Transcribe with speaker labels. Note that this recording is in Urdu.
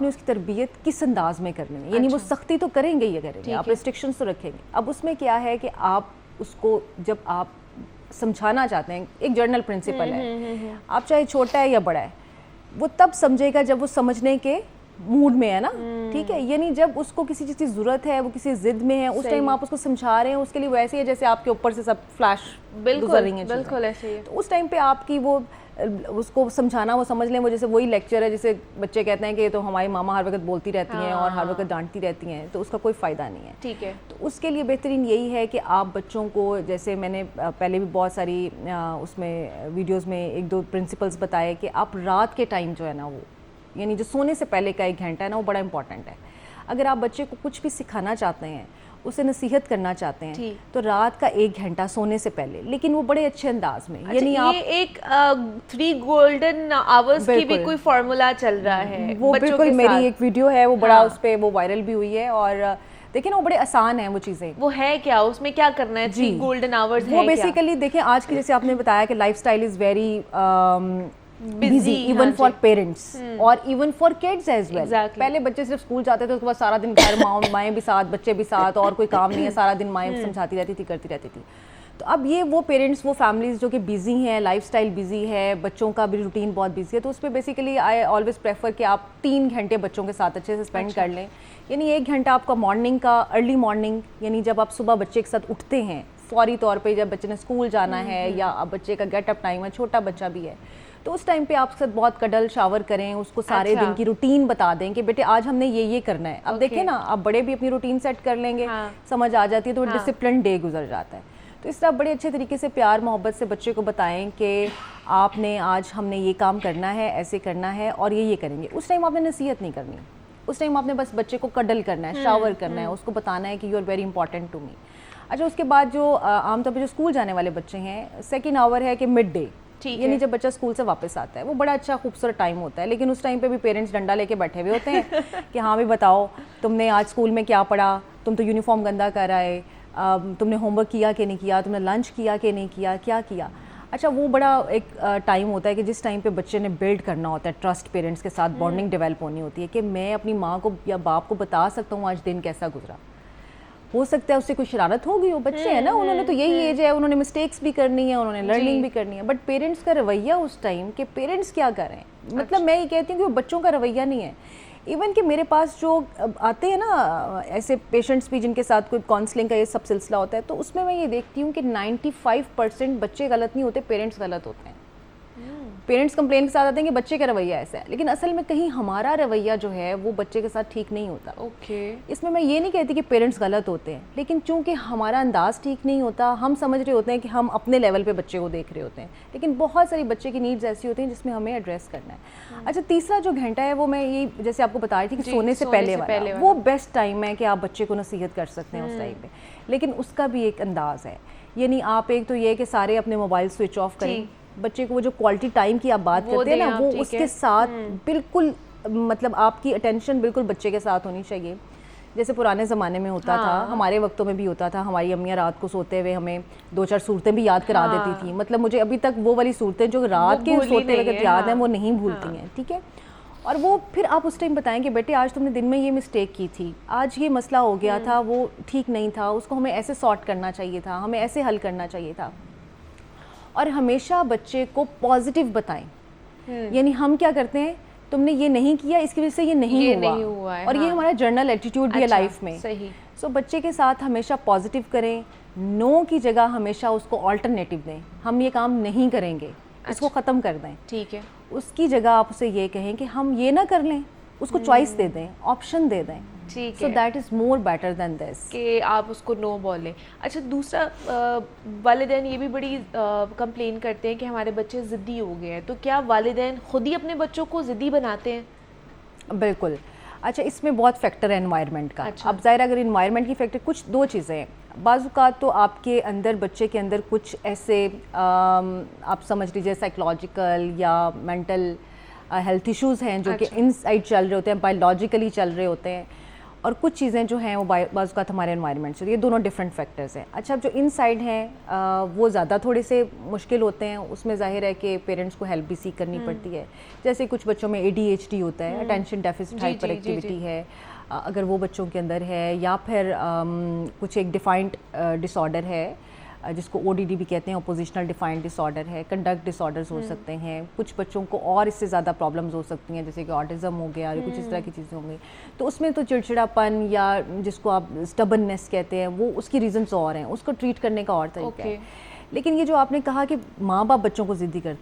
Speaker 1: نے اس کی تربیت کس انداز میں کرنی ہے، یعنی وہ سختی تو کریں گے ہی کریں گے، آپ ریسٹرکشنز تو رکھیں گے. اب اس میں کیا ہے کہ آپ اس کو جب آپ سمجھانا چاہتے ہیں، ایک جرنل پرنسپل ہے، آپ چاہے چھوٹا ہے یا بڑا ہے، وہ تب سمجھے گا جب وہ سمجھنے کے موڈ میں ہے نا، ٹھیک ہے. یعنی جب اس کو کسی چیز کی ضرورت ہے، وہ کسی ضد میں ہے، اس ٹائم آپ اس کو سمجھا رہے ہیں، اس کے لیے ویسے ہی جیسے آپ کے اوپر سے سب فلیش گزر رہی ہیں.
Speaker 2: بالکل ایسے ہی.
Speaker 1: تو اس ٹائم پہ آپ کی وہ اس کو سمجھانا، وہ سمجھ لیں وہ جیسے وہی لیکچر ہے جسے بچے کہتے ہیں کہ تو ہماری ماما ہر وقت بولتی رہتی ہیں اور ہر وقت ڈانٹتی رہتی ہیں، تو اس کا کوئی فائدہ نہیں ہے.
Speaker 2: ٹھیک ہے.
Speaker 1: تو اس کے لیے بہترین یہی ہے کہ آپ بچوں کو، جیسے میں نے پہلے بھی بہت ساری اس میں ویڈیوز میں ایک دو پرنسپلز بتائے کہ آپ رات کے ٹائم جو ہے نا، وہ یعنی جو سونے سے پہلے کا 1 گھنٹہ ہے نا، وہ بڑا امپورٹنٹ ہے. اگر آپ بچے کو کچھ بھی سکھانا چاہتے ہیں، اسے نصیحت کرنا چاہتے ہیں، تو رات کا 1 گھنٹہ سونے سے پہلے، لیکن وہ بڑے اچھے انداز میں.
Speaker 2: یعنی یہ ایک 3 گولڈن آورز کی بھی کوئی فارمولا چل رہا ہے
Speaker 1: وہ بالکل. میری ایک ویڈیو ہے، وہ بڑا اس پہ وہ وائرل بھی ہوئی ہے، اور دیکھیں نا وہ بڑے آسان ہیں وہ چیزیں.
Speaker 2: وہ ہے کیا اس میں کیا کرنا ہے؟ 3 گولڈن آورز
Speaker 1: وہ بیسیکلی دیکھیں آج کی، جیسے آپ نے بتایا کہ life style is very busy even for parents اور even for kids as well. پہلے بچے صرف اسکول جاتے تھے، اس کے بعد سارا دن گھر مائیں بھی ساتھ، بچے بھی ساتھ، اور کوئی کام نہیں ہے، سارا دن مائیں سمجھاتی رہتی تھی، کرتی رہتی تھی. تو اب یہ وہ پیرنٹس، وہ فیملیز جو کہ بیزی ہیں، لائف اسٹائل بیزی ہے، بچوں کا بھی روٹین بہت بیزی ہے، تو اس پہ بیسیکلی آئی آلویز پریفر کہ آپ 3 گھنٹے بچوں کے ساتھ اچھے سے اسپینڈ کر لیں. یعنی 1 گھنٹہ آپ کا مارننگ کا، ارلی مارننگ، یعنی جب آپ صبح بچے کے ساتھ اٹھتے ہیں فوری طور پہ، جب بچے نے اسکول جانا ہے یا اب بچے کا گیٹ اپ ٹائم ہے، چھوٹا بچہ بھی ہے، تو اس ٹائم پہ آپ کے ساتھ بہت کڈل شاور کریں، اس کو سارے دن کی روٹین بتا دیں کہ بیٹے آج ہم نے یہ کرنا ہے. اب دیکھیں نا، اب بڑے بھی اپنی روٹین سیٹ کر لیں گے، سمجھ آ جاتی ہے، تو ڈسپلن ڈے گزر جاتا ہے. تو اس طرح بڑے اچھے طریقے سے پیار محبت سے بچے کو بتائیں کہ آپ نے آج ہم نے یہ کام کرنا ہے، ایسے کرنا ہے، اور یہ کریں گے. اس ٹائم آپ نے نصیحت نہیں کرنی، اس ٹائم آپ نے بس بچے کو کڈل کرنا ہے، شاور کرنا ہے، اس کو بتانا ہے کہ you are very important to me. اچھا، اس کے بعد جو عام طور پہ جو اسکول جانے والے بچے ہیں، 2nd آور ہے کہ مڈ ڈے، یعنی جب بچہ اسکول سے واپس آتا ہے، وہ بڑا اچھا خوبصورت ٹائم ہوتا ہے. لیکن اس ٹائم پہ بھی پیرنٹس ڈنڈا لے کے بیٹھے ہوئے ہوتے ہیں کہ ہاں بھی بتاؤ تم نے آج اسکول میں کیا پڑھا، تم تو یونیفارم گندا کر آئے، تم نے ہوم ورک کیا کہ نہیں کیا، تم نے لنچ کیا کہ نہیں کیا، کیا کیا. اچھا، وہ بڑا ایک ٹائم ہوتا ہے کہ جس ٹائم پہ بچے نے بلڈ کرنا ہوتا ہے ٹرسٹ، پیرنٹس کے ساتھ بانڈنگ ڈیولپ ہونی ہوتی ہے کہ میں اپنی ماں کو یا باپ کو بتا سکتا ہوں آج دن کیسا گزرا. ہو سکتا ہے اس سے کوئی شرارت ہوگی، وہ بچے ہیں نا، انہوں نے تو یہی ایج ہے، انہوں نے مسٹیکس بھی کرنی ہے، انہوں نے لرننگ بھی کرنی ہے. بٹ پیرنٹس کا رویہ اس ٹائم کہ پیرنٹس کیا کریں، مطلب میں یہ کہتی ہوں کہ وہ بچوں کا رویہ نہیں ہے. ایون کہ میرے پاس جو آتے ہیں نا ایسے پیشنٹس بھی جن کے ساتھ کوئی کاؤنسلنگ کا یہ سب سلسلہ ہوتا ہے، تو اس میں یہ دیکھتی ہوں کہ 95% بچے غلط نہیں ہوتے، پیرنٹس غلط ہوتے ہیں. پیرنٹس کمپلین کے ساتھ آتے ہیں کہ بچے کا رویہ ایسا ہے، لیکن اصل میں کہیں ہمارا رویہ جو ہے وہ بچے کے ساتھ ٹھیک نہیں ہوتا. اس میں یہ نہیں کہتی کہ پیرنٹس غلط ہوتے ہیں، لیکن چونکہ ہمارا انداز ٹھیک نہیں ہوتا، ہم سمجھ رہے ہوتے ہیں کہ ہم اپنے لیول پہ بچے کو دیکھ رہے ہوتے ہیں، لیکن بہت ساری بچے کی نیڈز ایسی ہوتی ہیں جس میں ہمیں ایڈریس کرنا ہے. اچھا، تیسرا جو گھنٹہ ہے وہ میں یہ جیسے آپ کو بتا رہی تھی کہ سونے سے پہلے والا، وہ بیسٹ ٹائم ہے کہ آپ بچے کو نصیحت کر سکتے ہیں اس ٹائم پہ. لیکن اس کا بھی ایک انداز ہے، یعنی آپ ایک تو یہ کہ سارے اپنے موبائل سوئچ آف کریں، بچے کو وہ جو کوالٹی ٹائم کی آپ بات کرتے ہیں نا، وہ اس کے ساتھ بالکل، مطلب آپ کی اٹینشن بالکل بچے کے ساتھ ہونی چاہیے. جیسے پرانے زمانے میں ہوتا تھا، ہمارے وقتوں میں بھی ہوتا تھا، ہماری امیاں رات کو سوتے ہوئے ہمیں 2-4 صورتیں بھی یاد کرا دیتی تھیں. مطلب مجھے ابھی تک وہ والی صورتیں جو رات کے سوتے وقت یاد ہیں وہ نہیں بھولتی ہیں، ٹھیک ہے. اور وہ پھر آپ اس ٹائم بتائیں کہ بیٹے آج تم نے دن میں یہ مسٹیک کی تھی، آج یہ مسئلہ ہو گیا تھا، وہ ٹھیک نہیں تھا، اس کو ہمیں ایسے سارٹ کرنا چاہیے تھا، ہمیں ایسے حل کرنا چاہیے تھا. اور ہمیشہ بچے کو پازیٹیو بتائیں. یعنی ہم کیا کرتے ہیں، تم نے یہ نہیں کیا، اس کی وجہ سے یہ نہیں ہوا، اور یہ ہمارا جرنل ایٹیٹیوڈ بھی ہے لائف میں. سو بچے کے ساتھ ہمیشہ پازیٹیو کریں، نو کی جگہ ہمیشہ اس کو آلٹرنیٹیو دیں. ہم یہ کام نہیں کریں گے، اس کو ختم کر دیں. ٹھیک ہے، اس کی جگہ آپ اسے یہ کہیں کہ ہم یہ نہ کر لیں، اس کو چوائس دے دیں، آپشن دے دیں. So that is more better than دس
Speaker 2: کہ آپ اس کو نو بولیں. اچھا، دوسرا والدین یہ بھی بڑی کمپلین کرتے ہیں کہ ہمارے بچے ضدی ہو گئے ہیں، تو کیا والدین خود ہی اپنے بچوں کو ضدی بناتے ہیں؟
Speaker 1: بالکل. اچھا، اس میں بہت فیکٹر ہے انوائرمنٹ کا. اب ظاہر اگر انوائرمنٹ کی فیکٹر، کچھ 2 چیزیں ہیں. بعض اوقات تو آپ کے اندر، بچے کے اندر کچھ ایسے آپ سمجھ لیجیے سائیکولوجیکل یا مینٹل ہیلتھ ایشوز ہیں جو کہ ان سائڈ چل رہے ہوتے ہیں، بایولوجیکلی چل رہے ہوتے ہیں. اور کچھ چیزیں جو ہیں وہ بعض اوقات ہمارے انوائرمنٹ سے، یہ دونوں ڈفرینٹ فیکٹرز ہیں. اچھا جو ان سائڈ ہیں وہ زیادہ تھوڑے سے مشکل ہوتے ہیں، اس میں ظاہر ہے کہ پیرنٹس کو ہیلپ بھی سیکھ کرنی پڑتی ہے. جیسے کچھ بچوں میں ADHD ہوتا ہے، اٹینشن ڈیفیسٹ ہائپر ایکٹیویٹی ہے، اگر وہ بچوں کے اندر ہے، یا پھر کچھ ایک ڈیفائنڈ ڈس آرڈر ہے جس کو ODD بھی کہتے ہیں، اپوزیشنل ڈیفائنڈ ڈس آرڈر ہے، کنڈکٹ ڈس آرڈرز ہو سکتے ہیں. کچھ بچوں کو اور اس سے زیادہ پرابلمز ہو سکتی ہیں، جیسے کہ آٹزم ہو گیا یا کچھ اس طرح کی چیزیں ہوں گی. تو اس میں تو چڑچڑاپن یا جس کو آپ اسٹبننس کہتے ہیں، وہ اس کی ریزنس اور ہیں، اس کو ٹریٹ کرنے کا اور طریقہ ہے. لیکن یہ جو آپ نے کہا کہ ماں باپ بچوں کو ضدی کرتے